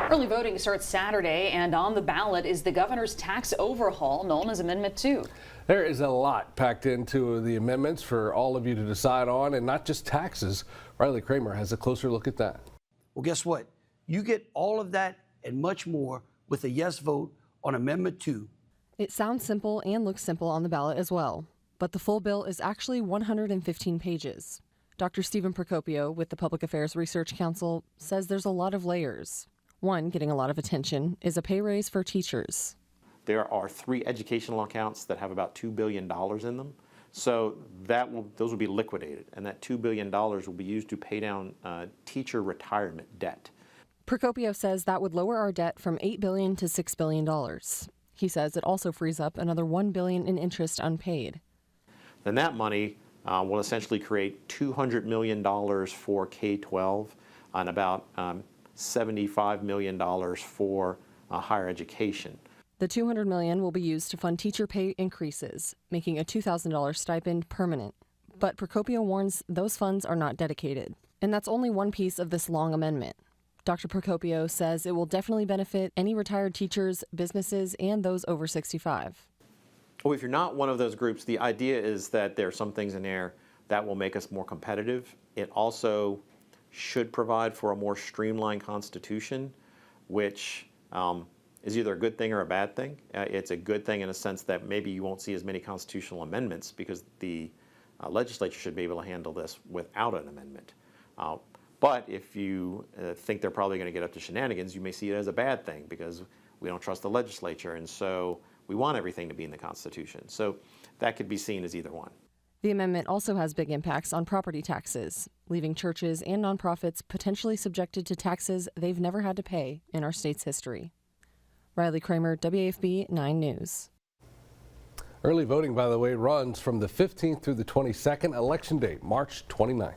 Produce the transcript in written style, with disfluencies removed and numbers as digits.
Early voting starts Saturday, and on the ballot is the governor's tax overhaul, known as Amendment 2. There is a lot packed into the amendments for all of you to decide on, and not just taxes. Riley Kramer has a closer look at that. Well, guess what? You get all of that and much more with a yes vote on Amendment 2. It sounds simple and looks simple on the ballot as well, but the full bill is actually 115 pages. Dr. Stephen Procopio with the Public Affairs Research Council says there's a lot of layers. One getting a lot of attention is a pay raise for teachers. There are 3 educational accounts that have about $2 billion in them. So those will be liquidated, and that $2 billion will be used to pay down teacher retirement debt. Procopio says that would lower our debt from $8 billion to $6 billion. He says it also frees up another $1 billion in interest unpaid. Then that money will essentially create $200 million for K-12 and about $75 million for higher education. The $200 million will be used to fund teacher pay increases, making a $2,000 stipend permanent. But Procopio warns those funds are not dedicated. And that's only one piece of this long amendment. Dr. Procopio says it will definitely benefit any retired teachers, businesses, and those over 65. Well, if you're not one of those groups, the idea is that there are some things in there that will make us more competitive. It also should provide for a more streamlined constitution, which is either a good thing or a bad thing. It's a good thing in a sense that maybe you won't see as many constitutional amendments because the legislature should be able to handle this without an amendment. But if you think they're probably going to get up to shenanigans, you may see it as a bad thing because we don't trust the legislature, and so we want everything to be in the Constitution. So that could be seen as either one. The amendment also has big impacts on property taxes, leaving churches and nonprofits potentially subjected to taxes they've never had to pay in our state's history. Riley Kramer, WAFB 9 News. Early voting, by the way, runs from the 15th through the 22nd, election date, March 29th.